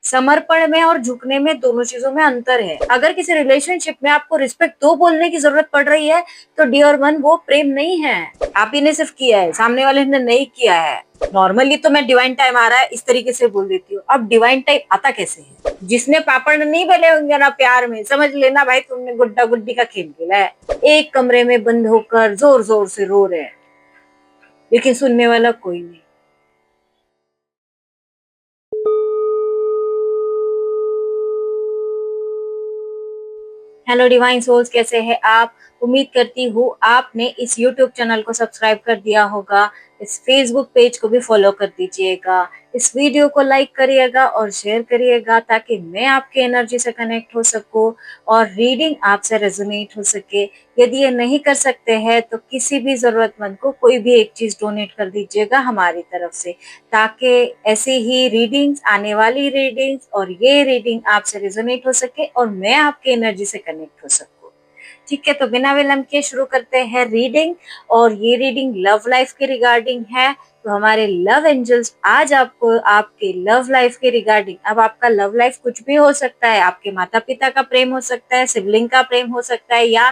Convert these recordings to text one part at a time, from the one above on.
समर्पण में और झुकने में दोनों चीजों में अंतर है। अगर किसी रिलेशनशिप में आपको रिस्पेक्ट तो बोलने की जरूरत पड़ रही है तो डियर वन वो प्रेम नहीं है, आप ही ने सिर्फ किया है, सामने वाले ने नहीं किया है। नॉर्मली तो मैं डिवाइन टाइम आ रहा है इस तरीके से बोल देती हूँ, अब डिवाइन टाइम आता कैसे है? जिसने पापड़ नहीं बेले होंगे ना प्यार में, समझ लेना भाई तुमने गुड्डा गुड्डी का खेल खेला है। एक कमरे में बंद होकर जोर जोर से रो रहे हैं लेकिन सुनने वाला कोई नहीं। हेलो डिवाइन सोल्स, कैसे हैं आप? उम्मीद करती हूँ आपने इस यूट्यूब चैनल को सब्सक्राइब कर दिया होगा, इस फेसबुक पेज को भी फॉलो कर दीजिएगा, इस वीडियो को लाइक करिएगा और शेयर करिएगा ताकि मैं आपके एनर्जी से कनेक्ट हो सकूं और रीडिंग आपसे रेजोनेट हो सके। यदि ये नहीं कर सकते हैं तो किसी भी जरूरतमंद को कोई भी एक चीज डोनेट कर दीजिएगा हमारी तरफ से, ताकि ऐसी ही रीडिंग्स, आने वाली रीडिंग्स और ये रीडिंग आपसे रेजोनेट हो सके और मैं आपकी एनर्जी से कनेक्ट हो सकूं। ठीक है, तो बिना विलंब के शुरू करते हैं रीडिंग। और ये रीडिंग लव लाइफ के रिगार्डिंग है। तो हमारे लव एंजल्स आज आपको आपके लव लाइफ के रिगार्डिंग, अब आपका लव लाइफ कुछ भी हो सकता है, आपके माता पिता का प्रेम हो सकता है, सिबलिंग का प्रेम हो सकता है, या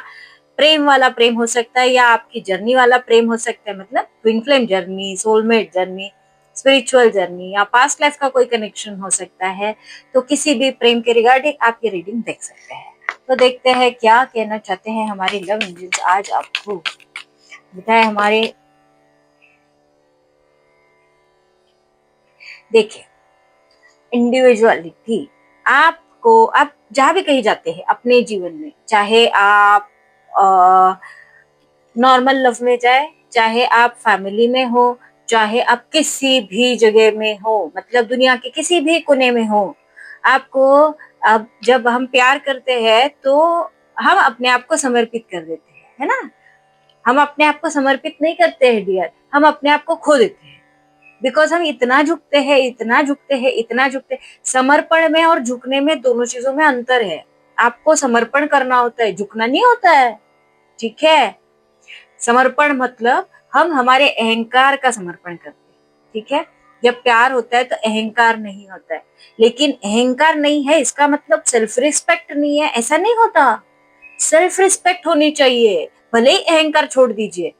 प्रेम वाला प्रेम हो सकता है, या आपकी जर्नी वाला प्रेम हो सकता है, मतलब twin flame journey, soulmate journey, spiritual journey, या पास्ट लाइफ का कोई कनेक्शन हो सकता है। तो किसी भी प्रेम के रिगार्डिंग आप ये रीडिंग देख सकते हैं। तो देखते हैं क्या कहना चाहते हैं हमारे लव एंजल्स आज आपको। बताए हमारे, देखिए, इंडिविजुअलिटी आपको, आप जहां भी कहीं जाते हैं अपने जीवन में, चाहे आप नॉर्मल लव में जाए, चाहे आप फैमिली में हो, चाहे आप किसी भी जगह में हो, मतलब दुनिया के किसी भी कोने में हो, आपको, अब जब हम प्यार करते हैं तो हम अपने आप को समर्पित कर देते हैं, है ना? हम अपने आप को समर्पित नहीं करते हैं डियर, हम अपने आप को खो देते हैं। बिकॉज हम इतना झुकते हैं, इतना झुकते हैं, इतना झुकते हैं। समर्पण में और झुकने में दोनों चीजों में अंतर है। आपको समर्पण करना होता है, झुकना नहीं होता है। ठीक है, समर्पण मतलब हम हमारे अहंकार का समर्पण करते हैं। ठीक है, जब प्यार होता है तो अहंकार नहीं होता है, लेकिन अहंकार नहीं है इसका मतलब सेल्फ रिस्पेक्ट नहीं है, ऐसा नहीं होता। सेल्फ रिस्पेक्ट होनी चाहिए, भले ही अहंकार छोड़ दीजिए।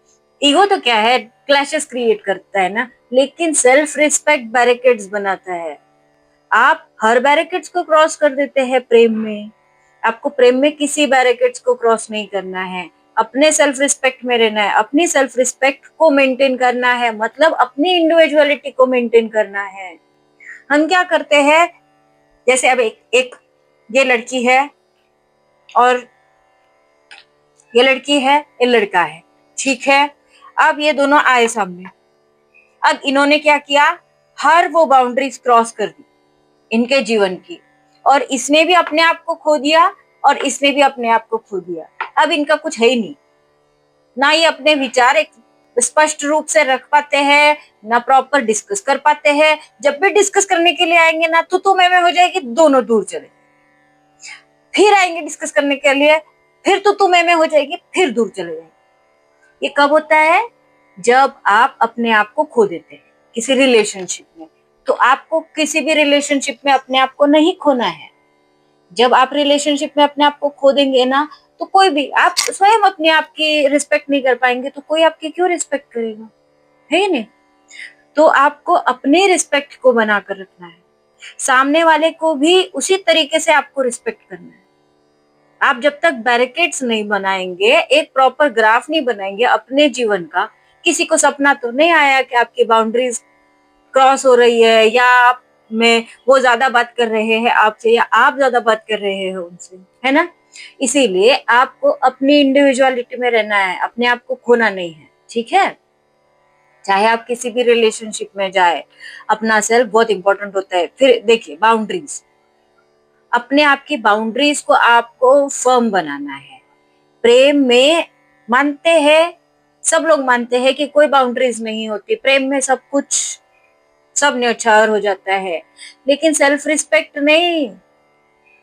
ईगो तो क्या है, क्लैशेस क्रिएट करता है ना, लेकिन सेल्फ रिस्पेक्ट बैरिकेड्स बनाता है। आप हर बैरिकेड्स को क्रॉस कर देते हैं प्रेम में, आपको प्रेम में किसी बैरिकेड्स को क्रॉस नहीं करना है। अपने सेल्फ रिस्पेक्ट में रहना है, अपनी सेल्फ रिस्पेक्ट को मेंटेन करना है, मतलब अपनी इंडिविजुअलिटी को मेंटेन करना है। हम क्या करते हैं, जैसे अब एक ये लड़की है और ये लड़की है, ये लड़का है, ठीक है। अब ये दोनों आए सामने, अब इन्होंने क्या किया, हर वो बाउंड्रीज क्रॉस कर दी इनके जीवन की, और इसने भी अपने आप को खो दिया और इसने भी अपने आप को खो दिया। अब इनका कुछ है ही नहीं, ना ये अपने विचार एक स्पष्ट रूप से रख पाते हैं, ना प्रॉपर डिस्कस कर पाते हैं। जब भी डिस्कस करने के लिए आएंगे ना तो मैं हो जाएगी, दोनों दूर चले, फिर आएंगे डिस्कस करने के लिए, फिर तो मैं हो जाएगी, फिर दूर चले जाएंगे। ये कब होता है, जब आप अपने आप को खो देते हैं किसी रिलेशनशिप में। तो आपको किसी भी रिलेशनशिप में अपने आप को नहीं खोना है। जब आप रिलेशनशिप में अपने आप को खो देंगे ना, तो कोई भी, आप स्वयं अपने आप की रिस्पेक्ट नहीं कर पाएंगे तो कोई आपकी क्यों रिस्पेक्ट करेगा, है ही नहीं। तो आपको अपने रिस्पेक्ट को बनाकर रखना है, सामने वाले को भी उसी तरीके से आपको रिस्पेक्ट करना है। आप जब तक बैरिकेड्स नहीं बनाएंगे, एक प्रॉपर ग्राफ नहीं बनाएंगे अपने जीवन का, किसी को सपना तो नहीं आया कि आपकी बाउंड्रीज क्रॉस हो रही है, या आप में वो ज्यादा बात कर रहे हैं आपसे, या आप ज्यादा बात कर रहे हो उनसे, है ना? इसीलिए आपको अपनी इंडिविजुअलिटी में रहना है, अपने आप को खोना नहीं है। ठीक है, चाहे आप किसी भी रिलेशनशिप में जाए, अपना सेल्फ बहुत इंपॉर्टेंट होता है। फिर देखिए, बाउंड्रीज, अपने आप की बाउंड्रीज को आपको फर्म बनाना है। प्रेम में मानते हैं, सब लोग मानते हैं कि कोई बाउंड्रीज नहीं होती प्रेम में, सब कुछ सब न्यौछावर हो जाता है, लेकिन सेल्फ रिस्पेक्ट नहीं।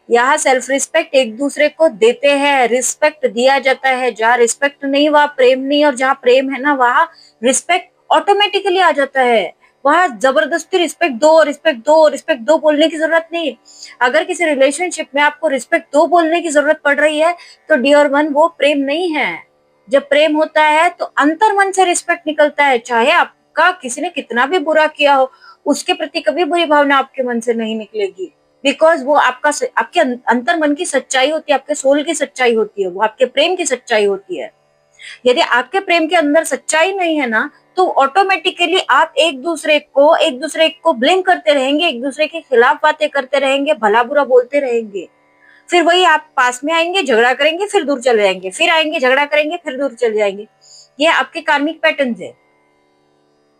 यहाँ सेल्फ रिस्पेक्ट एक दूसरे को देते हैं, रिस्पेक्ट दिया जाता है। जहाँ रिस्पेक्ट नहीं वहाँ प्रेम नहीं, और जहाँ प्रेम है ना वहाँ रिस्पेक्ट ऑटोमेटिकली आ जाता है। वहां जबरदस्ती रिस्पेक्ट दो, रिस्पेक्ट दो, रिस्पेक्ट दो बोलने की जरूरत नहीं है। अगर किसी रिलेशनशिप में आपको रिस्पेक्ट दो बोलने की जरूरत पड़ रही है तो डियर वन, वो प्रेम नहीं है। जब प्रेम होता है तो अंतर मन से रिस्पेक्ट निकलता है। चाहे आपका किसी ने कितना भी बुरा किया हो, उसके प्रति कभी बुरी भावना आपके मन से नहीं निकलेगी, बिकॉज वो आपके अंतर मन की सच्चाई होती है, आपके सोल की सच्चाई होती है, वो आपके प्रेम की सच्चाई होती है। यदि आपके प्रेम के अंदर सच्चाई नहीं है ना, तो ऑटोमेटिकली आप एक दूसरे को ब्लेम करते रहेंगे, एक दूसरे के खिलाफ बातें करते रहेंगे, भला बुरा बोलते रहेंगे। फिर वही आप पास में आएंगे, झगड़ा करेंगे, फिर दूर चले जाएंगे, फिर आएंगे, झगड़ा करेंगे, फिर दूर चले जाएंगे। ये आपके कार्मिक पैटर्न है।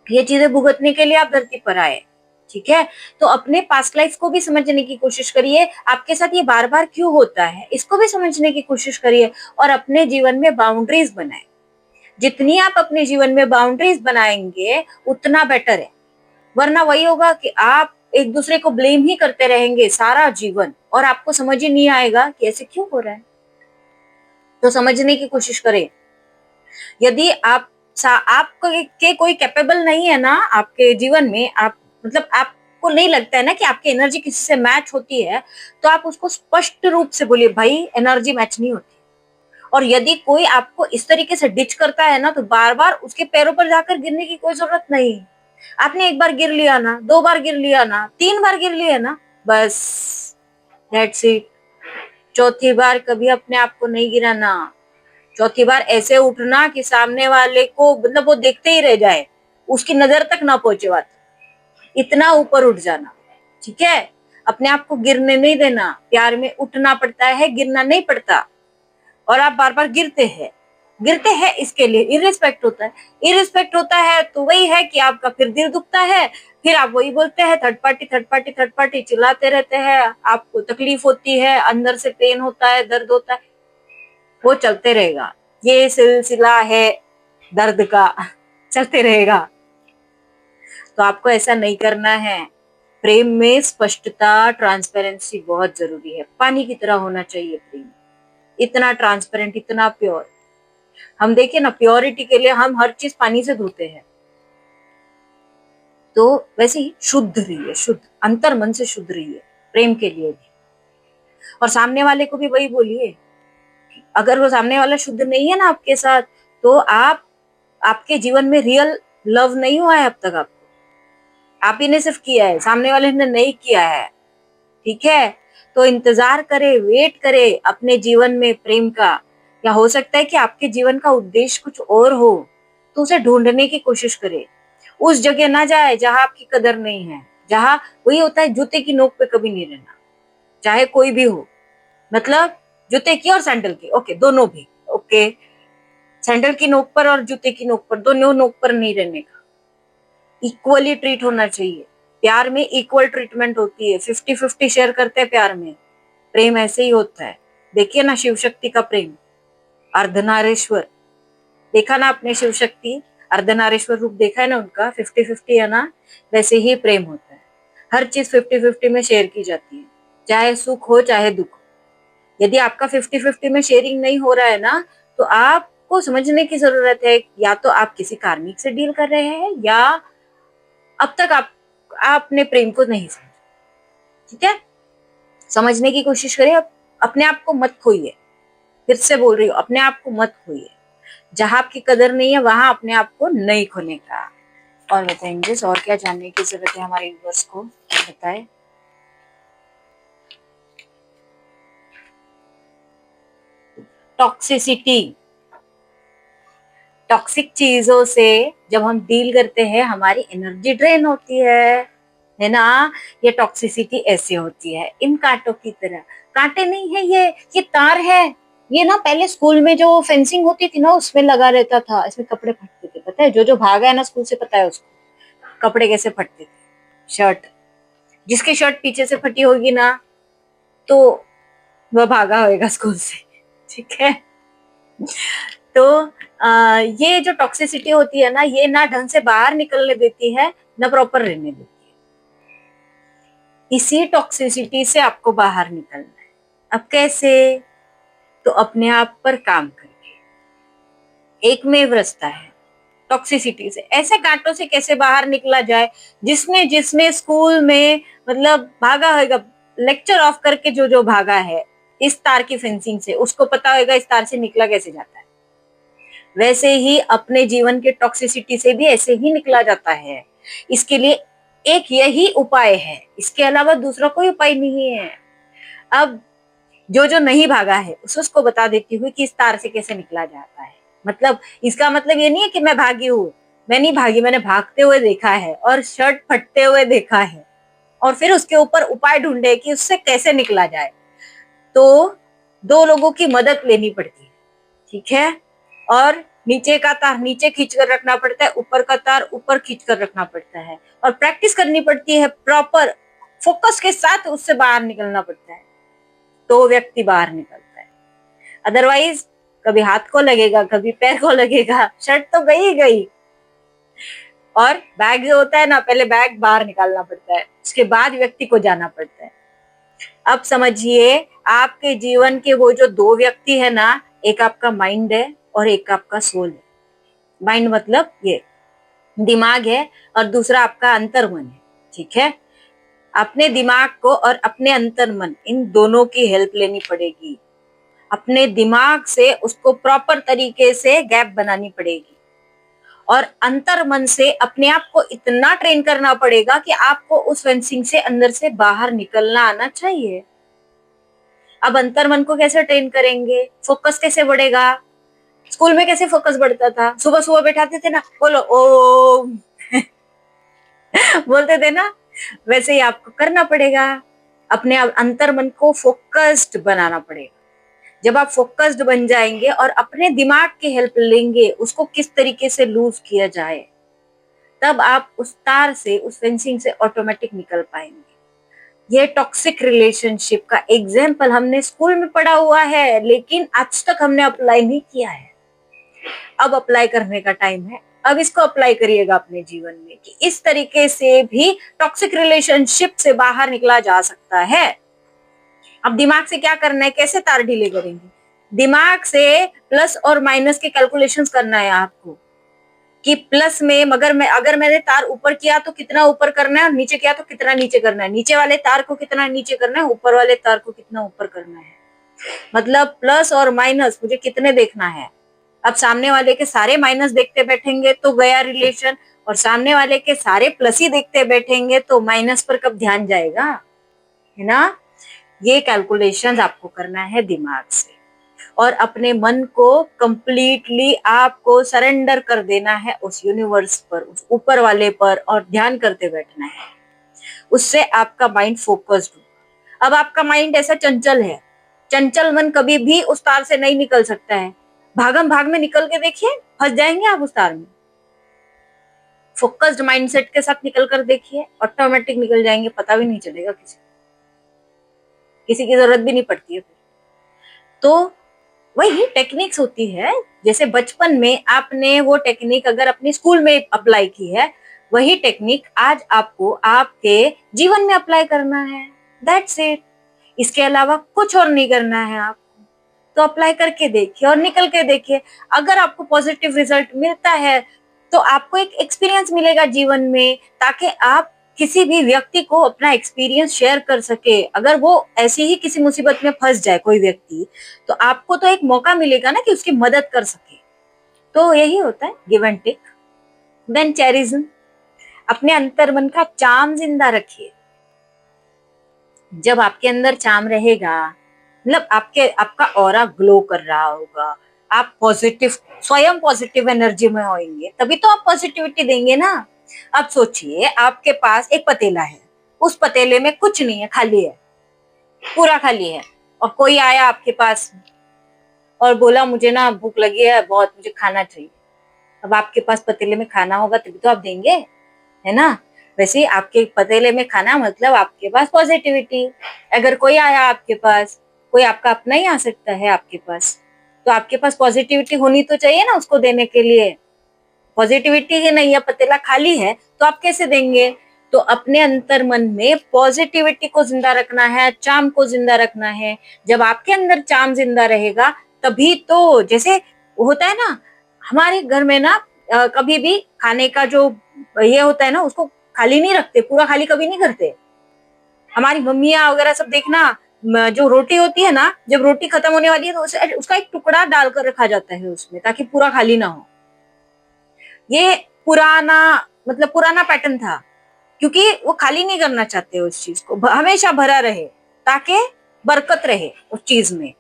ये चीजें भुगतने के लिए आप धरती पर आए। ठीक है, तो अपने पास्ट लाइफ को भी समझने की कोशिश करिए, आपके साथ ये बार बार क्यों होता है इसको भी समझने की कोशिश करिए, और अपने जीवन में बाउंड्रीज बनाए। जितनी आप अपने जीवन में बाउंड्रीज बनाएंगे उतना बेटर है। वरना वही होगा कि आप एक दूसरे को ब्लेम ही करते रहेंगे सारा जीवन, और आपको समझ ही नहीं आएगा कि ऐसे क्यों हो रहा है। तो समझने की कोशिश करें। यदि आपके कोई कैपेबल नहीं है ना आपके जीवन में, आप मतलब आपको नहीं लगता है ना कि आपकी एनर्जी किसी से मैच होती है, तो आप उसको स्पष्ट रूप से बोलिए, भाई एनर्जी मैच नहीं होती। और यदि कोई आपको इस तरीके से डिच करता है ना, तो बार बार उसके पैरों पर जाकर गिरने की कोई जरूरत नहीं। आपने एक बार गिर लिया ना, दो बार गिर लिया ना, तीन बार गिर लिया ना, बस दैट्स इट। चौथी बार कभी अपने आप को नहीं गिराना। चौथी बार ऐसे उठना कि सामने वाले को मतलब वो देखते ही रह जाए, उसकी नजर तक ना पहुंचे बात, इतना ऊपर उठ जाना। ठीक है, अपने आप को गिरने नहीं देना। प्यार में उठना पड़ता है, गिरना नहीं पड़ता। और आप बार बार गिरते हैं इसके लिए इररिस्पेक्ट होता है। इररिस्पेक्ट होता है तो वही है कि आपका फिर दिल दुखता है, फिर आप वही बोलते हैं, third party third party third party चिल्लाते रहते हैं, आपको तकलीफ होती है, अंदर से पेन होता है, दर्द होता है, वो चलते रहेगा। ये सिलसिला है दर्द का, चलते रहेगा। तो आपको ऐसा नहीं करना है। प्रेम में स्पष्टता, ट्रांसपेरेंसी बहुत जरूरी है। पानी की तरह होना चाहिए प्रेम, इतना ट्रांसपेरेंट, इतना प्योर। हम देखिए ना, प्योरिटी के लिए हम हर चीज पानी से धोते हैं। तो वैसे ही शुद्ध रहिए, शुद्ध अंतर मन से शुद्ध रहिए प्रेम के लिए भी। और सामने वाले को भी वही बोलिए। अगर वो सामने वाला शुद्ध नहीं है ना आपके साथ, तो आपके जीवन में रियल लव नहीं हुआ है अब तक। आप ही ने सिर्फ किया है, सामने वाले ने नहीं किया है। ठीक है, तो इंतजार करे, वेट करे अपने जीवन में प्रेम का। या हो सकता है कि आपके जीवन का उद्देश्य कुछ और हो, तो उसे ढूंढने की कोशिश करे। उस जगह ना जाए जहां आपकी कदर नहीं है, जहां वही होता है, जूते की नोक पे कभी नहीं रहना, चाहे कोई भी हो। मतलब जूते की और सैंडल की, ओके, दोनों भी ओके। सैंडल की नोक पर और जूते की नोक पर, दोनों नोक पर नहीं रहने का। इक्वली ट्रीट होना चाहिए। प्यार में इक्वल ट्रीटमेंट होती है, 50-50 शेयर करते हैं प्यार में। प्रेम ऐसे ही होता है। देखिए ना शिव शक्ति का प्रेम, अर्धनारेश्वर, देखा ना आपने शिव शक्ति अर्धनारेश्वर रूप देखा है ना उनका, 50-50 है ना। वैसे ही प्रेम होता है, हर चीज 50-50 में शेयर की जाती है, चाहे सुख हो चाहे दुख हो। यदि आपका 50-50 में शेयरिंग नहीं हो रहा है ना, तो आपको समझने की जरूरत है, या तो आप किसी कार्मिक से डील कर रहे हैं, या अब तक आपने प्रेम को नहीं समझा। ठीक है, समझने की कोशिश करें। अपने आप को मत खोइए, फिर से बोल रही हूँ, अपने आप को मत खोइए। जहां आपकी कदर नहीं है वहां अपने आप को नहीं खोने का। और बताएंगे और क्या जानने की जरूरत है हमारे व्यूअर्स को, बताए। टॉक्सिसिटी, टॉक्सिक चीजों से जब हम डील करते हैं हमारी एनर्जी ड्रेन होती है ना। ये टॉक्सिसिटी ऐसे होती है, इन कांटों की तरह। कांटे नहीं है ये तार है। ये ना पहले स्कूल में जो फेंसिंग होती थी ना, उसमें लगा रहता था, इसमें कपड़े फटते थे। पता है, जो भागा है ना स्कूल से, पता है उसको कपड़े कैसे फटते थे। शर्ट, जिसकी शर्ट पीछे से फटी होगी ना, तो वह भागा होगा स्कूल से। ठीक है, तो ये जो टॉक्सिसिटी होती है ना, ये ना ढंग से बाहर निकलने देती है, ना प्रॉपर रहने देती है। इसी टॉक्सिसिटी से आपको बाहर निकलना है। अब कैसे? तो अपने आप पर काम करके। एकमेव रास्ता है, टॉक्सिसिटी से, ऐसे कांटों से कैसे बाहर निकला जाए। जिसने जिसने स्कूल में मतलब भागा होगा, लेक्चर ऑफ करके जो जो भागा है इस तार की फेंसिंग से, उसको पता होगा इस तार से निकला कैसे जाता है। वैसे ही अपने जीवन के टॉक्सिसिटी से भी ऐसे ही निकला जाता है। इसके लिए एक यही उपाय है, इसके अलावा दूसरा कोई उपाय नहीं है। अब जो जो नहीं भागा है उसको बता देती हूँ कि इस तार से कैसे निकला जाता है। मतलब इसका मतलब ये नहीं है कि मैं भागी हूँ, मैं नहीं भागी, मैंने भागते हुए देखा है और शर्ट फटते हुए देखा है, और फिर उसके ऊपर उपाय ढूंढे कि उससे कैसे निकला जाए। तो दो लोगों की मदद लेनी पड़ती है, ठीक है। और नीचे का तार नीचे खींच कर रखना पड़ता है, ऊपर का तार ऊपर खींच कर रखना पड़ता है, और प्रैक्टिस करनी पड़ती है, प्रॉपर फोकस के साथ उससे बाहर निकलना पड़ता है, तो व्यक्ति बाहर निकलता है। अदरवाइज कभी हाथ को लगेगा, कभी पैर को लगेगा, शर्ट तो गई गई। और बैग जो होता है ना, पहले बैग बाहर निकालना पड़ता है, उसके बाद व्यक्ति को जाना पड़ता है। अब समझिए, आपके जीवन के वो जो दो व्यक्ति है ना, एक आपका माइंड है और एक आपका सोल है। माइंड मतलब ये दिमाग है, और दूसरा आपका अंतर्मन है, ठीक है। अपने दिमाग को और अपने अंतर्मन, इन दोनों की हेल्प लेनी पड़ेगी। अपने दिमाग से उसको प्रॉपर तरीके से गैप बनानी पड़ेगी, और अंतर्मन से अपने आप को इतना ट्रेन करना पड़ेगा कि आपको उस फेंसिंग से अंदर से बाहर निकलना आना चाहिए। अब अंतर्मन को कैसे ट्रेन करेंगे, फोकस कैसे बढ़ेगा। स्कूल में कैसे फोकस बढ़ता था, सुबह सुबह बैठाते थे ना, बोलो ओम बोलते थे ना, वैसे ही आपको करना पड़ेगा। अपने अंतर्मन को फोकस्ड बनाना पड़ेगा। जब आप फोकस्ड बन जाएंगे और अपने दिमाग की हेल्प लेंगे उसको किस तरीके से लूज किया जाए, तब आप उस तार से, उस फेंसिंग से ऑटोमेटिक निकल पाएंगे। ये टॉक्सिक रिलेशनशिप का एग्जाम्पल हमने स्कूल में पढ़ा हुआ है, लेकिन आज तक हमने अप्लाई नहीं किया है। अब अप्लाई करने का टाइम है। अब इसको अप्लाई करिएगा अपने जीवन में कि इस तरीके से भी टॉक्सिक रिलेशनशिप से बाहर निकला जा सकता है। अब दिमाग से क्या करना है, कैसे तार ढीले करेंगे। दिमाग से प्लस और माइनस के कैलकुलेशंस करना है आपको, कि प्लस में अगर मैंने तार ऊपर किया तो कितना ऊपर करना है, और नीचे किया तो कितना नीचे करना है, नीचे वाले तार को कितना नीचे करना है, ऊपर वाले तार को कितना ऊपर करना है। मतलब प्लस और माइनस मुझे कितने देखना है। अब सामने वाले के सारे माइनस देखते बैठेंगे तो गया रिलेशन, और सामने वाले के सारे प्लस ही देखते बैठेंगे तो माइनस पर कब ध्यान जाएगा, है ना। ये कैलकुलेशंस आपको करना है दिमाग से, और अपने मन को कंप्लीटली आपको सरेंडर कर देना है उस यूनिवर्स पर, उस ऊपर वाले पर, और ध्यान करते बैठना है। उससे आपका माइंड फोकस्ड होगा। अब आपका माइंड ऐसा चंचल है, चंचल मन कभी भी उस तार से नहीं निकल सकता है। भागम भाग में निकल के देखिए, फंस जाएंगे आप उस तार में। फोकस्ड माइंडसेट के साथ निकल कर देखिए, ऑटोमेटिक निकल जाएंगे, पता भी नहीं चलेगा, किसी की जरूरत भी नहीं पड़ती है फिर। तो वही टेक्निक्स होती है, जैसे बचपन में आपने वो टेक्निक अगर अपने स्कूल में अप्लाई की है, वही टेक्निक आज आपको आपके जीवन में अप्लाई करना है। That's it. इसके अलावा कुछ और नहीं करना है आपको। तो अप्लाई करके देखिए और निकल के देखिए। अगर आपको पॉजिटिव रिजल्ट मिलता है तो आपको एक एक्सपीरियंस मिलेगा जीवन में, ताकि आप किसी भी व्यक्ति को अपना एक्सपीरियंस शेयर कर सके। अगर वो ऐसी ही किसी मुसीबत में फंस जाए कोई व्यक्ति, तो आपको तो एक मौका मिलेगा ना कि उसकी मदद कर सके। तो यही होता है गिव एंड टेक। देन चेरिज्म, अपने अंतर्मन का चार्म जिंदा रखिए। जब आपके अंदर चार्म रहेगा, मतलब आपका ऑरा ग्लो कर रहा होगा, आप पॉजिटिव, स्वयं पॉजिटिव एनर्जी में होंगे, तभी तो आप पॉजिटिविटी देंगे ना। अब सोचिए, आपके पास एक पतीला है, उस पतीले में कुछ नहीं है, खाली है, पूरा खाली है, और कोई आया आपके पास और बोला मुझे ना भूख लगी है बहुत, मुझे खाना चाहिए। अब आपके पास पतीले में खाना होगा तभी तो आप देंगे, है ना। वैसे ही आपके पतीले में खाना मतलब आपके पास पॉजिटिविटी। अगर कोई आया आपके पास, कोई आपका अपना ही आ सकता है आपके पास, तो आपके पास पॉजिटिविटी होनी तो चाहिए ना उसको देने के लिए। पॉजिटिविटी ही नहीं है, पतीला खाली है, तो आप कैसे देंगे। तो अपने अंतर मन में पॉजिटिविटी को जिंदा रखना है, चार्म को जिंदा रखना है। जब आपके अंदर चार्म जिंदा रहेगा तभी तो, जैसे होता है ना, हमारे घर में ना कभी भी खाने का जो ये होता है ना, उसको खाली नहीं रखते, पूरा खाली कभी नहीं करते। हमारी मम्मियाँ वगैरह सब देखना, जो रोटी होती है ना, जब रोटी खत्म होने वाली है तो उसका एक टुकड़ा डालकर रखा जाता है उसमें, ताकि पूरा खाली ना हो। ये पुराना, मतलब पुराना पैटर्न था, क्योंकि वो खाली नहीं करना चाहते उस चीज को, हमेशा भरा रहे, ताकि बरकत रहे उस चीज में।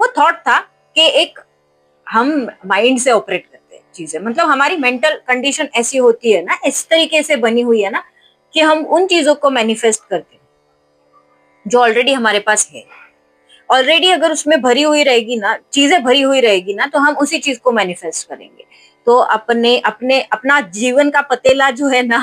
वो थॉट था कि एक हम माइंड से ऑपरेट करते हैं चीजें, मतलब हमारी मेंटल कंडीशन ऐसी होती है ना, इस तरीके से बनी हुई है ना, कि हम उन चीजों को मैनिफेस्ट करते हैं जो ऑलरेडी हमारे पास है। ऑलरेडी अगर उसमें भरी हुई रहेगी ना, चीजें भरी हुई रहेगी ना, तो हम उसी चीज को मैनिफेस्ट करेंगे। तो अपने अपने अपना जीवन का पतेला जो है ना,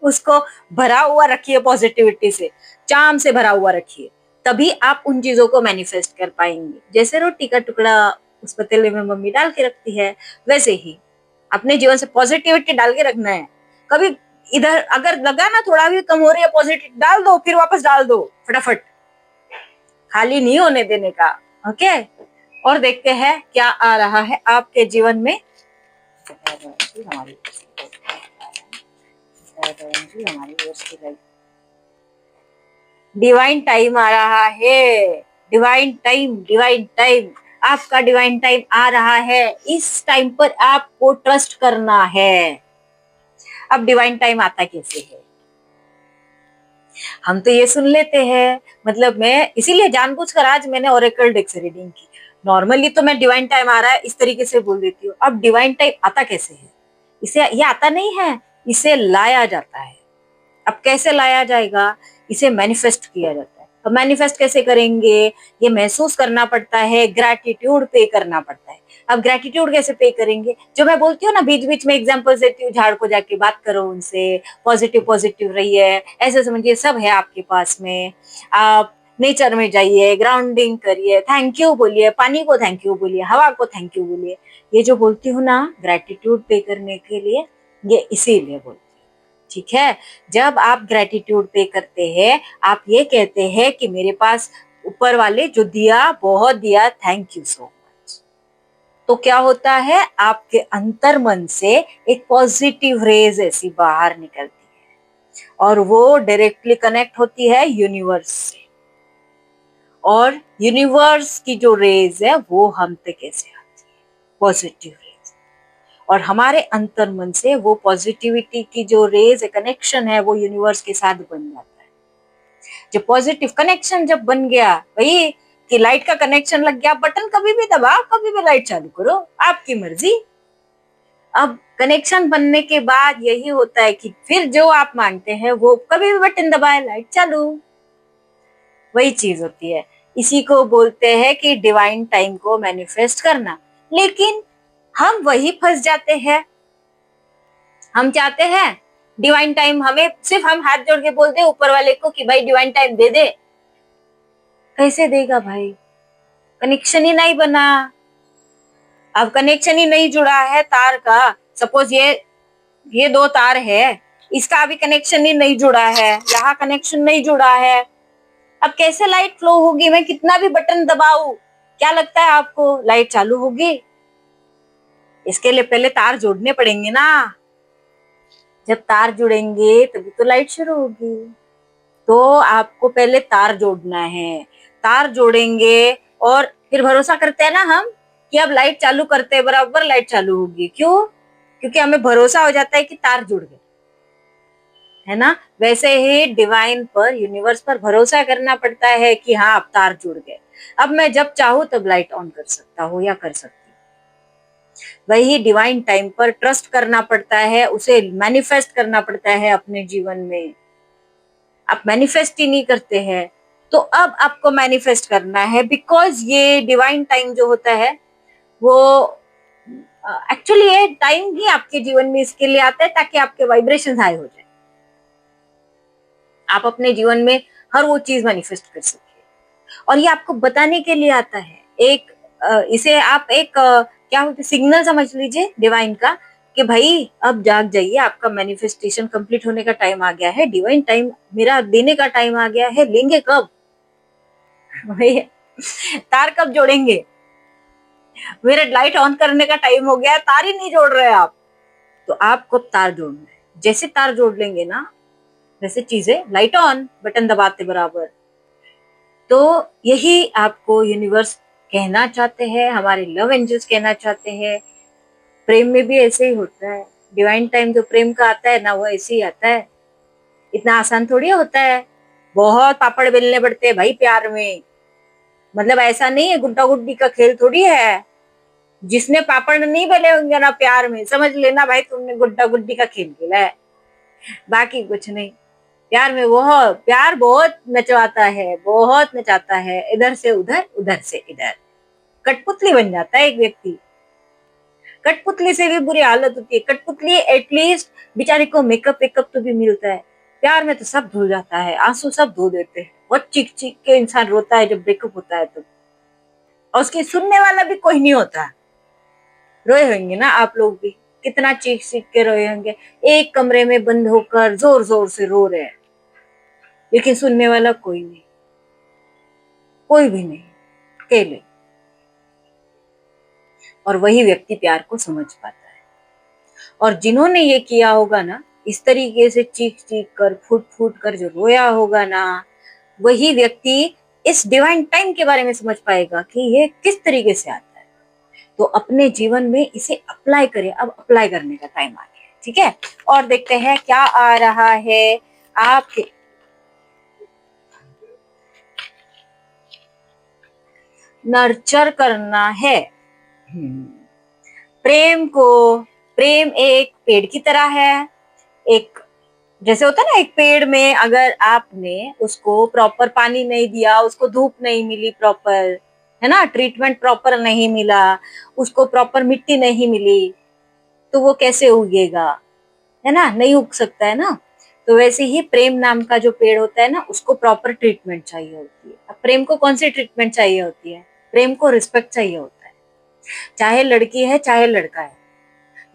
उसको भरा हुआ रखिए पॉजिटिविटी से, चाम से भरा हुआ रखिए, तभी आप उन चीजों को मैनिफेस्ट कर पाएंगे। जैसे रोटी का टुकड़ा उस पतीले में मम्मी डाल के रखती है, वैसे ही अपने जीवन से पॉजिटिविटी डाल के रखना है। कभी इधर अगर लगा ना थोड़ा भी कम हो रही है, पॉजिटिव डाल दो, फिर वापस डाल दो फटाफट, खाली नहीं होने देने का। ओके, और देखते हैं क्या आ रहा है आपके जीवन में। डिवाइन टाइम आ रहा है, डिवाइन टाइम, डिवाइन टाइम, आपका डिवाइन टाइम आ रहा है। इस टाइम पर आपको ट्रस्ट करना है। अब डिवाइन टाइम आता कैसे है? हम तो ये सुन लेते हैं, मतलब मैं इसीलिए जानबूझकर आज मैंने ओरेकल डेक से रीडिंग की। नॉर्मली तो मैं डिवाइन टाइम आ रहा है इस तरीके से बोल देती हूँ, अब डिवाइन टाइम आता कैसे है? इसे ये आता नहीं है, इसे लाया जाता है। अब कैसे लाया जाएगा? इसे मैनिफेस्ट किया जाता है। अब मैनिफेस्ट कैसे करेंगे? ये महसूस करना पड़ता है, ग्रैटिट्यूड पे करना पड़ता है। अब ग्रैटिट्यूड कैसे पे करेंगे? जो मैं बोलती हूँ ना, बीच बीच में एग्जांपल्स देती हूँ, झाड़ को जाके बात करो उनसे, पॉजिटिव पॉजिटिव रहिए, ऐसे समझिए सब है आपके पास में। आप नेचर में जाइए, ग्राउंडिंग करिए, थैंक यू बोलिए, पानी को थैंक यू बोलिए, हवा को थैंक यू बोलिए। ये जो बोलती हूँ ना ग्रैटिट्यूड पे करने के लिए, ये इसीलिए बोलती हूँ। ठीक है, जब आप ग्रेटिट्यूड पे करते हैं, आप ये कहते हैं कि मेरे पास ऊपर वाले जो दिया, बहुत दिया, थैंक यू सो मच। तो क्या होता है, आपके अंतर मन से एक पॉजिटिव रेज ऐसी बाहर निकलती है, और वो डायरेक्टली कनेक्ट होती है यूनिवर्स से, और यूनिवर्स की जो रेज है वो हम तक कैसे आती है, पॉजिटिव रेज, और हमारे अंतर मन से वो पॉजिटिविटी की जो रेज कनेक्शन है वो यूनिवर्स के साथ बन जाता है। जो पॉजिटिव कनेक्शन जब बन गया, वही कि लाइट का कनेक्शन लग गया, बटन कभी भी दबाओ, कभी भी लाइट चालू करो, आपकी मर्जी। अब कनेक्शन बनने के बाद यही होता है कि फिर जो आप मांगते हैं वो कभी भी बटन दबाए, लाइट चालू, वही चीज होती है। इसी को बोलते हैं कि डिवाइन टाइम को मैनिफेस्ट करना। लेकिन हम वही फंस जाते हैं। हम चाहते हैं डिवाइन टाइम, हमें सिर्फ हम हाथ जोड़ के बोलते हैं ऊपर वाले को कि भाई डिवाइन टाइम दे दे। कैसे देगा भाई? कनेक्शन ही नहीं बना। अब कनेक्शन ही नहीं जुड़ा है तार का, सपोज ये दो तार है, इसका अभी कनेक्शन ही नहीं जुड़ा है, यहाँ कनेक्शन नहीं जुड़ा है। अब कैसे लाइट फ्लो होगी? मैं कितना भी बटन दबाऊं, क्या लगता है आपको लाइट चालू होगी? इसके लिए पहले तार जोड़ने पड़ेंगे ना। जब तार जुड़ेंगे तभी तो लाइट शुरू होगी। तो आपको पहले तार जोड़ना है, तार जोड़ेंगे, और फिर भरोसा करते हैं ना हम कि अब लाइट चालू करते हैं, बराबर लाइट चालू होगी। क्यों? क्योंकि हमें भरोसा हो जाता है कि तार जुड़ गए, है ना। वैसे ही डिवाइन पर, यूनिवर्स पर भरोसा करना पड़ता है कि हाँ अब तार जुड़ गए, अब मैं जब चाहूं तब लाइट ऑन कर सकता हूँ या कर सकती हूँ। वही डिवाइन टाइम पर ट्रस्ट करना पड़ता है, उसे मैनिफेस्ट करना पड़ता है अपने जीवन में। आप मैनिफेस्ट ही नहीं करते हैं, तो अब आपको मैनिफेस्ट करना है, बिकॉज ये डिवाइन टाइम जो होता है वो एक्चुअली ये टाइम ही आपके जीवन में इसके लिए आता है ताकि आपके वाइब्रेशन हाई हो जाए, आप अपने जीवन में हर वो चीज मैनिफेस्ट कर सके। और ये आपको बताने के लिए आता है, एक इसे आप एक क्या होता है, सिग्नल समझ लीजिए डिवाइन का, कि भाई अब जाग जाइए, आपका मैनिफेस्टेशन कंप्लीट होने का टाइम आ गया है, डिवाइन टाइम मेरा देने का टाइम आ गया है। लेंगे कब? भाई तार कब जोड़ेंगे? मेरे लाइट ऑन करने का टाइम हो गया है, तार ही नहीं जोड़ रहे आप। तो आपको तार जोड़ना है। जैसे तार जोड़ लेंगे ना, वैसे चीजें लाइट ऑन, बटन दबाते बराबर। तो यही आपको यूनिवर्स कहना चाहते हैं, हमारे लव एंजल्स कहना चाहते हैं। प्रेम में भी ऐसे ही होता है। डिवाइन टाइम जो प्रेम का आता है ना, वो ऐसे ही आता है। इतना आसान थोड़ी होता है। बहुत पापड़ बेलने पड़ते हैं भाई प्यार में। मतलब ऐसा नहीं है, गुड्डा गुड्डी का खेल थोड़ी है। जिसने पापड़ नहीं बेले होंगे ना प्यार में, समझ लेना भाई तुमने गुड्डा गुड्डी का खेल खेला है, बाकी कुछ नहीं। प्यार में प्यार बहुत नचवाता है, बहुत नचाता है, इधर से उधर, उधर से इधर। कठपुतली बन जाता है एक व्यक्ति। कठपुतली से भी बुरी हालत होती है। कठपुतली एटलीस्ट बेचारे को मेकअप वेकअप तो भी मिलता है। प्यार में तो सब धुल जाता है, आंसू सब धो देते हैं। बहुत चीख चीख के इंसान रोता है जब ब्रेकअप होता है तो। और उसकी सुनने वाला भी कोई नहीं होता। रोए होंगे ना आप लोग भी, कितना चीख चीख के रोए होंगे। एक कमरे में बंद होकर जोर जोर से रो रहे हैं, लेकिन सुनने वाला कोई नहीं, कोई भी नहीं, अकेले। और वही व्यक्ति प्यार को समझ पाता है। और जिन्होंने ये किया होगा ना, इस तरीके से चीख चीख कर, फूट फूट कर जो रोया होगा ना, वही व्यक्ति इस डिवाइन टाइम के बारे में समझ पाएगा कि ये किस तरीके से आता है। तो अपने जीवन में इसे अप्लाई करें। अब अप्लाई करने का टाइम आ गया, ठीक है। और देखते हैं क्या आ रहा है आपके। नर्चर करना है प्रेम एक पेड़ की तरह है। एक जैसे होता है ना, एक पेड़ में अगर आपने उसको प्रॉपर पानी नहीं दिया, उसको धूप नहीं मिली प्रॉपर, है ना, ट्रीटमेंट प्रॉपर नहीं मिला, उसको प्रॉपर मिट्टी नहीं मिली, तो वो कैसे उगेगा, है ना, नहीं उग सकता है ना। तो वैसे ही प्रेम नाम का जो पेड़ होता है ना, उसको प्रॉपर ट्रीटमेंट चाहिए होती है। अब प्रेम को कौन सी ट्रीटमेंट चाहिए होती है? प्रेम को रिस्पेक्ट चाहिए होता है, चाहे लड़की है चाहे लड़का है।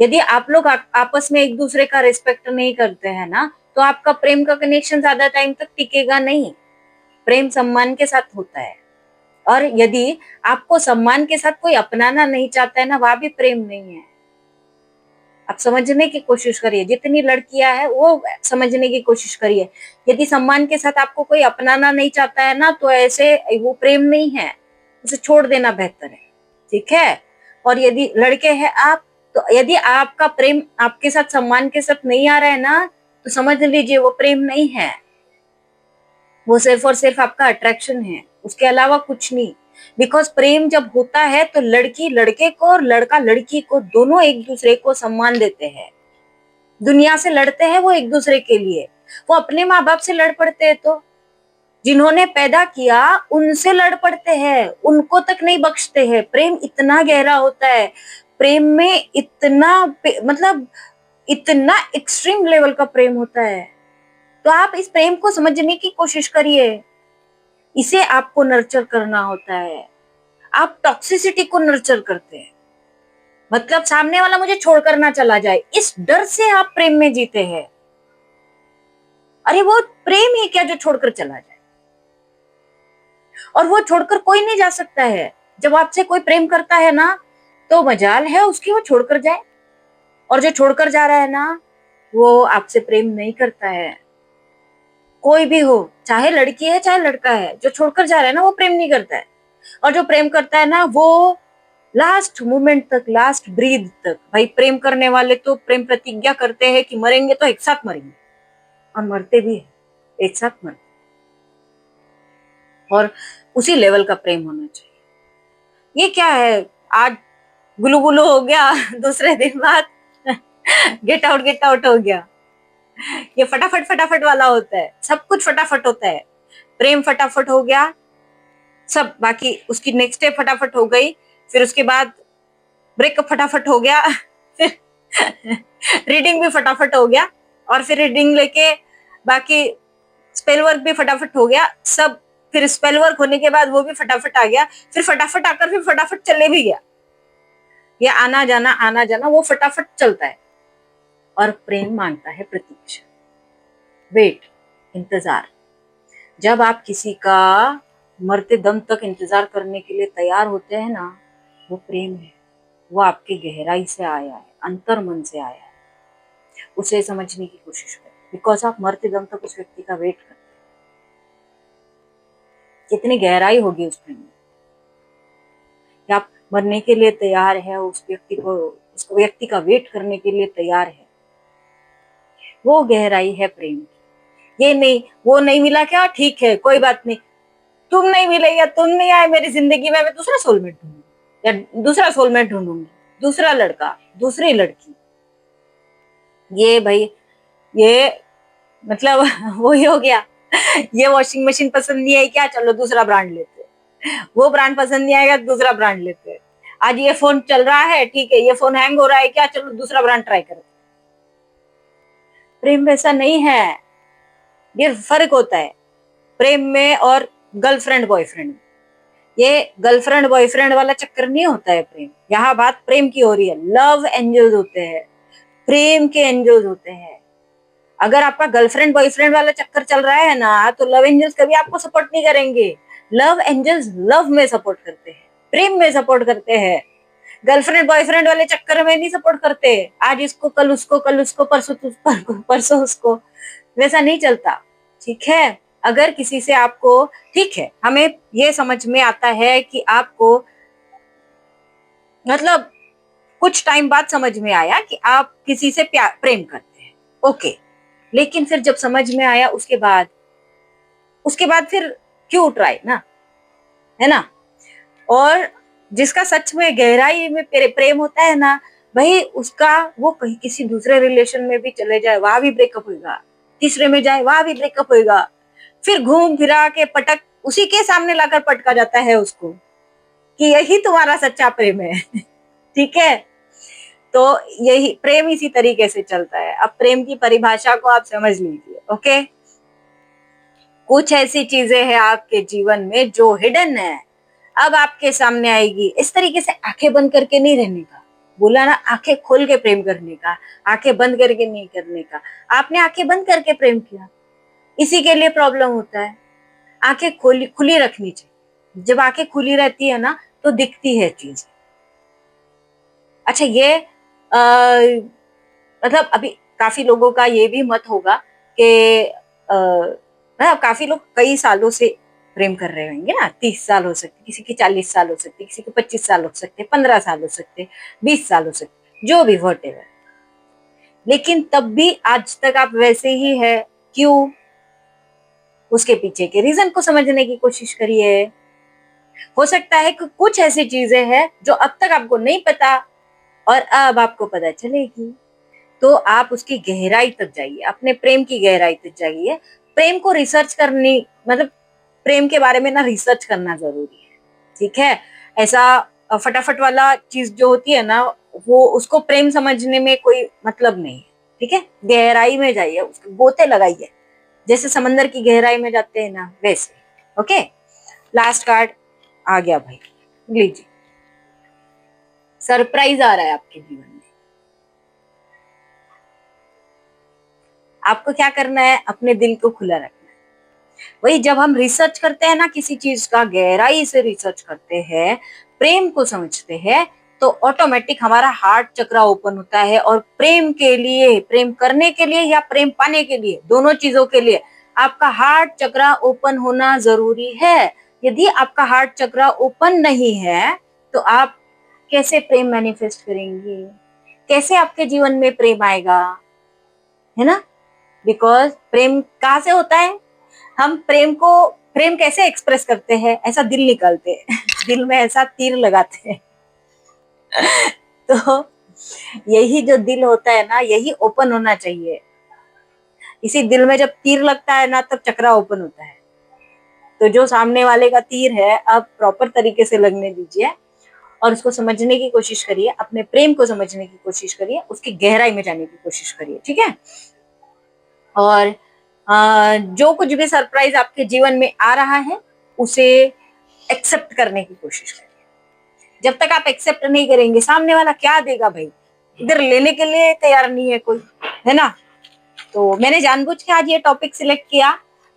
यदि आप लोग आपस में एक दूसरे का रिस्पेक्ट नहीं करते हैं ना, तो आपका प्रेम का कनेक्शन ज्यादा टाइम तक टिकेगा नहीं। प्रेम सम्मान के साथ होता है। और यदि आपको सम्मान के साथ कोई अपनाना नहीं चाहता है ना, वहां भी प्रेम नहीं है। आप समझने की कोशिश करिए, जितनी लड़कियां हैं वो समझने की कोशिश करिए। यदि सम्मान के साथ आपको कोई अपनाना नहीं चाहता है ना, तो ऐसे वो प्रेम नहीं है, उसे छोड़ देना बेहतर है, ठीक है। और यदि लड़के हैं आप, तो यदि आपका प्रेम आपके साथ सम्मान के साथ नहीं आ रहा है ना, तो समझ लीजिए वो प्रेम नहीं है, वो सिर्फ और सिर्फ आपका अट्रैक्शन है, उसके अलावा कुछ नहीं। बिकॉज प्रेम जब होता है तो लड़की लड़के को और लड़का लड़की को दोनों एक दूसरे को सम्मान देते हैं। दुनिया से लड़ते हैं वो एक दूसरे के लिए, वो अपने माँ बाप से लड़ पड़ते हैं, तो जिन्होंने पैदा किया उनसे लड़ पड़ते हैं, उनको तक नहीं बख्शते हैं। प्रेम इतना गहरा होता है, प्रेम में इतना मतलब इतना एक्सट्रीम लेवल का प्रेम होता है। तो आप इस प्रेम को समझने की कोशिश करिए, इसे आपको नर्चर करना होता है। आप टॉक्सिसिटी को नर्चर करते हैं, मतलब सामने वाला मुझे छोड़कर ना चला जाए, इस डर से आप प्रेम में जीते हैं। अरे वो प्रेम ही क्या जो छोड़कर चला जाए, और वो छोड़कर कोई नहीं जा सकता है। जब आपसे कोई प्रेम करता है ना, तो मजाल है उसकी वो छोड़कर जाए। और जो छोड़कर जा रहा है ना, वो आपसे प्रेम नहीं करता है। कोई भी हो, चाहे लड़की है चाहे लड़का है, जो छोड़कर जा रहा है ना, वो प्रेम नहीं करता है। और जो प्रेम करता है ना, वो लास्ट मोमेंट तक, लास्ट ब्रीथ तक। भाई प्रेम करने वाले तो प्रेम प्रतिज्ञा करते हैं कि मरेंगे तो एक साथ मरेंगे, और मरते भी है, एक साथ मरते। और उसी लेवल का प्रेम होना चाहिए। ये क्या है, आज गुलू गुलू हो गया, दूसरे दिन बाद गेट आउट हो गया। ये फटाफट फटाफट वाला होता है, सब कुछ फटाफट होता है। प्रेम फटाफट हो गया सब, बाकी उसकी नेक्स्ट डे फटाफट हो गई, फिर उसके बाद ब्रेकअप फटाफट हो गया, फिर रीडिंग भी फटाफट हो गया, और फिर रीडिंग लेके बाकी स्पेल वर्क भी फटाफट हो गया सब। फिर स्पेल वर्क होने के बाद वो भी फटाफट आ गया, फिर फटाफट आकर फिर फटाफट चले भी गया। ये आना जाना वो फटाफट चलता है। और प्रेम मांगता है प्रतीक्षा, वेट, इंतजार। जब आप किसी का मरते दम तक इंतजार करने के लिए तैयार होते हैं ना, वो प्रेम है। वो आपके गहराई से आया है, अंतर मन से आया है। उसे समझने की कोशिश करें, बिकॉज आप मरते दम तक उस व्यक्ति का वेट करते हैं। कितनी गहराई होगी उस प्रेम में कि आप मरने के लिए तैयार है, उस व्यक्ति को, उस व्यक्ति का वेट करने के लिए तैयार है। वो गहराई है प्रेम की। ये नहीं, वो नहीं मिला क्या, ठीक है कोई बात नहीं, तुम नहीं मिले या तुम नहीं आए मेरी जिंदगी में, मैं दूसरा सोलमेट ढूंढूंगी या दूसरा सोलमेट ढूंढूंगी, दूसरा लड़का, दूसरी लड़की। ये भाई, ये मतलब वही हो गया। ये वॉशिंग मशीन पसंद नहीं आई क्या, चलो दूसरा ब्रांड लेते हैं। वो ब्रांड पसंद नहीं आएगा, दूसरा ब्रांड लेते हैं। आज ये फोन चल रहा है, ठीक है, ये फोन हैंग हो रहा है क्या, चलो दूसरा ब्रांड ट्राई करते हैं। प्रेम वैसा नहीं है, ये फर्क होता है प्रेम में और गर्लफ्रेंड बॉयफ्रेंड में। ये गर्लफ्रेंड बॉयफ्रेंड वाला चक्कर नहीं होता है प्रेम। यहाँ बात प्रेम की हो रही है। लव एंजल्स होते हैं, प्रेम के एंजल्स होते हैं। अगर आपका गर्लफ्रेंड बॉयफ्रेंड वाला चक्कर चल रहा है ना, तो लव एंजल्स कभी आपको सपोर्ट नहीं करेंगे। लव एंजल्स लव में सपोर्ट करते हैं, प्रेम में सपोर्ट करते हैं। गर्लफ्रेंड बॉयफ्रेंड वाले चक्कर में नहीं सपोर्ट करते, आज इसको कल उसको, कल उसको परसों परसों उसको। वैसा नहीं चलता, ठीक है। अगर किसी से आपको, ठीक है, हमें ये समझ में आता है कि आपको, मतलब कुछ टाइम बाद समझ में आया कि आप किसी से प्रेम करते हैं, ओके। लेकिन फिर जब समझ में आया उसके बाद फिर क्यों ट्राई ना, है ना। और जिसका सच में गहराई में प्रेम होता है ना, भाई उसका, वो कहीं किसी दूसरे रिलेशन में भी चले जाए, वहां भी ब्रेकअप होगा, तीसरे में जाए वहां भी ब्रेकअप होगा, फिर घूम फिरा के पटक उसी के सामने लाकर पटका जाता है उसको कि यही तुम्हारा सच्चा प्रेम है। ठीक है। तो यही प्रेम इसी तरीके से चलता है। अब प्रेम की परिभाषा को आप समझ लीजिए, ओके। कुछ ऐसी चीजें हैं आपके जीवन में जो हिडन है, अब आपके सामने आएगी। इस तरीके से आंखें बंद करके नहीं रहने का, बोला ना, आंखें खोल के प्रेम करने का, आंखें बंद करके नहीं करने का। आपने आंखें बंद करके प्रेम किया, इसी के लिए प्रॉब्लम होता है। आंखें खुली रखनी चाहिए। जब आंखें खुली रहती है ना, तो दिखती है चीज। अच्छा, ये मतलब अभी काफी लोगों का ये भी मत होगा कि मतलब काफी लोग कई सालों से प्रेम कर रहे होंगे ना, 30 साल हो सकते, किसी की 40 साल हो सकते, किसी के 25 साल हो सकते, 15 साल हो सकते, 20 साल हो सकते, जो भी व्हाटएवर। लेकिन तब भी आज तक आप वैसे ही है, क्यों? उसके पीछे के रीजन को समझने की कोशिश करिए। हो सकता है कि कुछ ऐसी चीजें हैं जो अब तक आपको नहीं पता और अब आपको पता चलेगी। तो आप उसकी गहराई तक जाइए, अपने प्रेम की गहराई तक जाइए। प्रेम को रिसर्च करनी, मतलब प्रेम के बारे में ना रिसर्च करना जरूरी है, ठीक है। ऐसा फटाफट वाला चीज जो होती है ना, वो उसको प्रेम समझने में कोई मतलब नहीं है, ठीक है। गहराई में जाइए, उसके गोते लगाइए, जैसे समंदर की गहराई में जाते हैं ना, वैसे। ओके, लास्ट कार्ड आ गया भाई, लीजिए। सरप्राइज आ रहा है आपके जीवन में। आपको क्या करना है? अपने दिल को खुला रखना है। वही, जब हम रिसर्च करते हैं ना किसी चीज का, गहराई से रिसर्च करते हैं, प्रेम को समझते हैं, तो ऑटोमेटिक हमारा हार्ट चक्रा ओपन होता है। और प्रेम के लिए, प्रेम करने के लिए या प्रेम पाने के लिए, दोनों चीजों के लिए आपका हार्ट चक्रा ओपन होना जरूरी है। यदि आपका हार्ट चक्रा ओपन नहीं है, तो आप कैसे प्रेम मैनिफेस्ट करेंगे? कैसे आपके जीवन में प्रेम आएगा? है ना। बिकॉज प्रेम कहाँ से होता है? हम प्रेम कैसे एक्सप्रेस करते हैं? ऐसा दिल निकालते हैं दिल में ऐसा तीर लगाते हैं तो यही जो दिल होता है ना, यही ओपन होना चाहिए। इसी दिल में जब तीर लगता है ना, तब चक्रा ओपन होता है। तो जो सामने वाले का तीर है, अब प्रॉपर तरीके से लगने दीजिए और उसको समझने की कोशिश करिए, अपने प्रेम को समझने की कोशिश करिए, उसकी गहराई में जाने की कोशिश करिए, ठीक है। और जो कुछ भी सरप्राइज आपके जीवन में आ रहा है, उसे एक्सेप्ट करने की कोशिश करिए। जब तक आप एक्सेप्ट नहीं करेंगे, सामने वाला क्या देगा भाई, इधर लेने के लिए तैयार नहीं है कोई, है ना। तो मैंने जानबूझ के आज ये टॉपिक सिलेक्ट किया,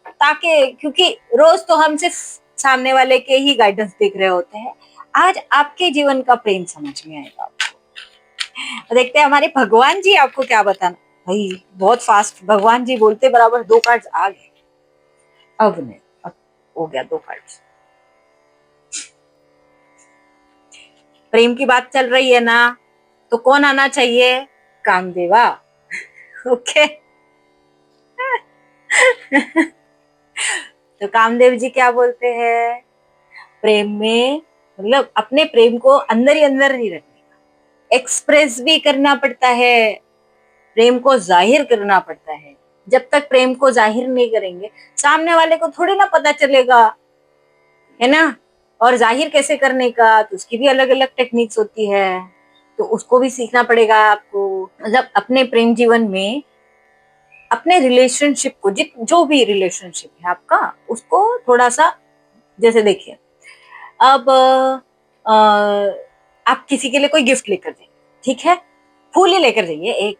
ताकि, क्योंकि रोज तो हम सिर्फ सामने वाले के ही गाइडेंस देख रहे होते हैं, आज आपके जीवन का प्रेम समझ में आएगा आपको। देखते हैं हमारे भगवान जी आपको क्या बताना भाई बहुत फास्ट, भगवान जी बोलते बराबर 2 कार्ड्स आ गए। अब नहीं, अब हो गया 2 कार्ड्स। प्रेम की बात चल रही है ना, तो कौन आना चाहिए? कामदेवा। ओके। तो कामदेव जी क्या बोलते हैं? प्रेम में मतलब अपने प्रेम को अंदर ही अंदर नहीं रखने का, एक्सप्रेस भी करना पड़ता है, प्रेम को जाहिर करना पड़ता है। जब तक प्रेम को जाहिर नहीं करेंगे, सामने वाले को थोड़ी ना पता चलेगा, है ना। और जाहिर कैसे करने का, तो उसकी भी अलग अलग टेक्निक्स होती है, तो उसको भी सीखना पड़ेगा आपको। मतलब अपने प्रेम जीवन में, अपने रिलेशनशिप को, जो भी रिलेशनशिप है आपका, उसको थोड़ा सा, जैसे देखिए, अब आप किसी के लिए कोई गिफ्ट लेकर जाइए, ठीक है, फूल ही लेकर जाइए, एक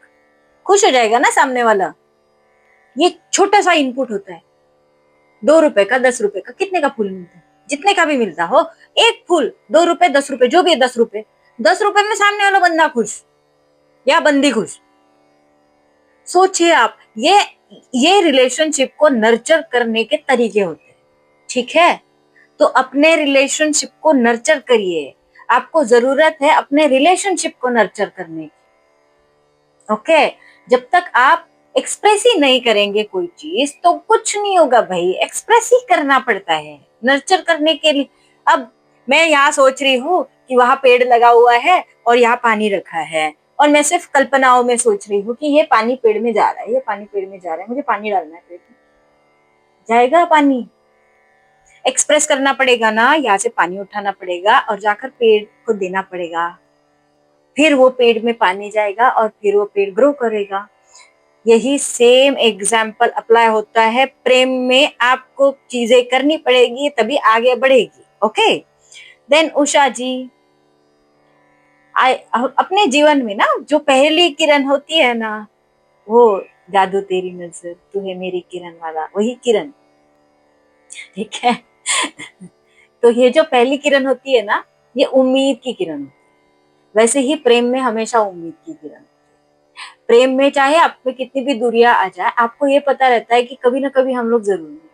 खुश हो जाएगा ना सामने वाला। ये छोटा सा इनपुट होता है, 2 रुपए का, 10 रुपए का, कितने का फूल मिलता है, जितने का भी मिलता हो, एक फूल 2 रुपए, 10 रुपए, जो भी है 10 रुपए, 10 रुपए में सामने वाला बंदा खुश या बंदी खुश। सोचिए आप, ये रिलेशनशिप को नर्चर करने के तरीके होते हैं, ठीक है। तो अपने रिलेशनशिप को नर्चर करिए, आपको जरूरत है अपने रिलेशनशिप को नर्चर करने की। ओके। जब तक आप एक्सप्रेस ही नहीं करेंगे कोई चीज, तो कुछ नहीं होगा भाई, एक्सप्रेस ही करना पड़ता है नर्चर करने के लिए। अब मैं यहाँ सोच रही हूँ कि वहां पेड़ लगा हुआ है और यहाँ पानी रखा है, और मैं सिर्फ कल्पनाओं में सोच रही हूँ कि ये पानी पेड़ में जा रहा है, ये पानी पेड़ में जा रहा है, मुझे पानी डालना है पेड़ में, जाएगा पानी? एक्सप्रेस करना पड़ेगा ना, यहाँ से पानी उठाना पड़ेगा और जाकर पेड़ को देना पड़ेगा, फिर वो पेड़ में पानी जाएगा और फिर वो पेड़ ग्रो करेगा। यही सेम एग्जाम्पल अप्लाई होता है प्रेम में, आपको चीजें करनी पड़ेगी तभी आगे बढ़ेगी। ओके। देन उषा जी, अपने जीवन में ना जो पहली किरण होती है ना, वो जादू तेरी नजर, तू है मेरी किरण वाला, वही किरण, ठीक है। तो ये जो पहली किरण होती है ना, ये उम्मीद की किरण होती है। वैसे ही प्रेम में हमेशा उम्मीद की किरण, प्रेम में चाहे आप पे कितनी भी दूरियां आ जाए, आपको ये पता रहता है कि कभी ना कभी हम लोग जरूर मिलेंगे,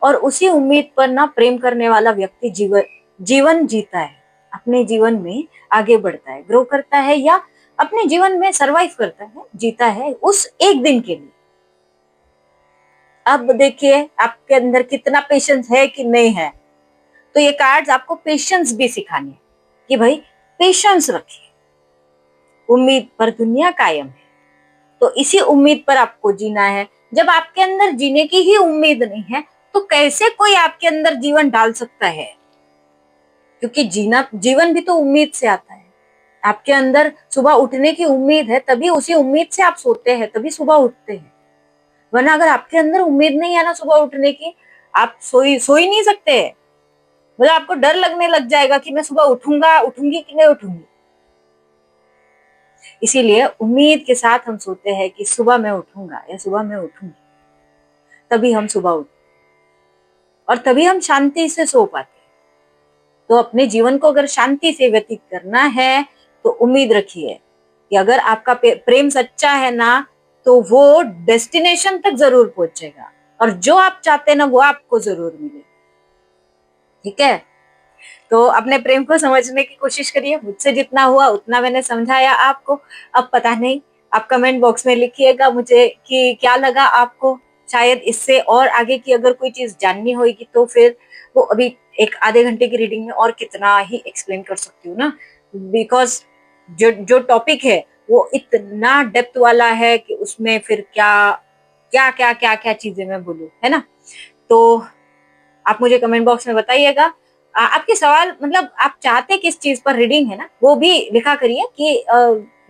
और उसी उम्मीद पर ना प्रेम करने वाला व्यक्ति जीवन जीवन जीता है, अपने जीवन में आगे बढ़ता है, ग्रो करता है, या अपने जीवन में सरवाइव करता है, जीता है उस एक दिन के लिए। अब देखिए आपके अंदर कितना पेशेंस है कि नहीं है। तो ये कार्ड्स आपको पेशेंस भी सिखाने हैं कि भाई पेशेंस रखिए, उम्मीद पर दुनिया कायम है, तो इसी उम्मीद पर आपको जीना है। जब आपके अंदर जीने की ही उम्मीद नहीं है, तो कैसे कोई आपके अंदर जीवन डाल सकता है? क्योंकि जीवन भी तो उम्मीद से आता है। आपके अंदर सुबह उठने की उम्मीद है, तभी उसी उम्मीद से आप सोते हैं, तभी सुबह उठते हैं। वरना अगर आपके अंदर उम्मीद नहीं है ना सुबह उठने की, आप सो ही नहीं सकते। मतलब आपको डर लगने लग जाएगा कि मैं सुबह उठूंगी कि नहीं उठूंगी। इसीलिए उम्मीद के साथ हम सोते हैं कि सुबह मैं उठूंगा या सुबह मैं उठूंगी, तभी हम सुबह उठते और तभी हम शांति से सो पाते। तो अपने जीवन को अगर शांति से व्यतीत करना है, तो उम्मीद रखिए कि अगर आपका प्रेम सच्चा है ना, तो वो डेस्टिनेशन तक जरूर पहुंचेगा, और जो आप चाहते हैं ना, वो आपको जरूर मिलेगा। ठीक है। तो अपने प्रेम को समझने की कोशिश करिए, मुझसे जितना हुआ उतना मैंने समझाया आपको। अब पता नहीं, आप कमेंट बॉक्स में लिखिएगा मुझे कि क्या लगा आपको। शायद इससे और आगे की अगर कोई चीज जाननी होगी, तो फिर वो अभी एक आधे घंटे की रीडिंग में और कितना ही एक्सप्लेन कर सकती हूँ ना, बिकॉज जो जो टॉपिक है वो इतना डेप्थ वाला है कि उसमें फिर क्या क्या क्या क्या क्या चीजें मैं बोलूँ, है ना। तो आप मुझे कमेंट बॉक्स में बताइएगा आपके सवाल, मतलब आप चाहते किस चीज पर रीडिंग है ना, वो भी लिखा करिए कि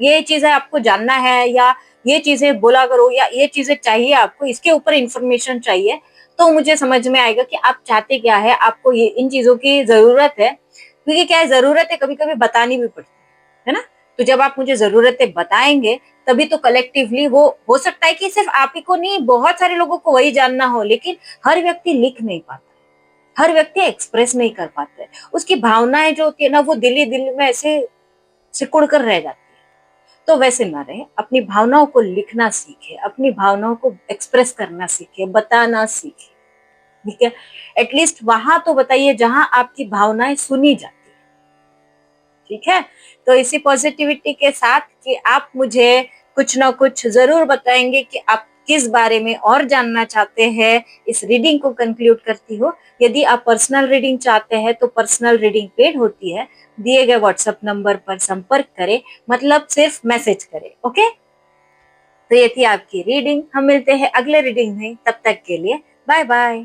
ये चीजें आपको जानना है, या ये चीजें बोला करो, या ये चीजें चाहिए आपको, इसके ऊपर इंफॉर्मेशन चाहिए। तो मुझे समझ में आएगा कि आप चाहते क्या है, आपको ये इन चीजों की जरूरत है। क्योंकि क्या है, जरूरत है कभी कभी बतानी भी पड़ती है ना। तो जब आप मुझे जरूरतें बताएंगे, तभी तो कलेक्टिवली वो हो सकता है कि सिर्फ आप ही को नहीं, बहुत सारे लोगों को वही जानना हो, लेकिन हर व्यक्ति लिख नहीं पाता, हर व्यक्ति एक्सप्रेस नहीं कर पाता है, उसकी भावनाएं जो होती है ना, वो दिल ही दिल में ऐसे सिकुड़ कर रह जाती है। तो वैसे ना रहे, अपनी भावनाओं को लिखना सीखे, अपनी भावनाओं को एक्सप्रेस करना सीखे, बताना सीखे। ठीक है, एटलीस्ट वहां तो बताइए जहां आपकी भावनाएं सुनी जाती है। ठीक है, तो इसी पॉजिटिविटी के साथ कि आप मुझे कुछ ना कुछ जरूर बताएंगे कि आप किस बारे में और जानना चाहते हैं, इस रीडिंग को कंक्लूड करती हो। यदि आप पर्सनल रीडिंग चाहते हैं तो पर्सनल रीडिंग पेड होती है, दिए गए व्हाट्सएप नंबर पर संपर्क करें, मतलब सिर्फ मैसेज करें। ओके, तो ये थी आपकी रीडिंग। हम मिलते हैं अगले रीडिंग में, तब तक के लिए बाय बाय।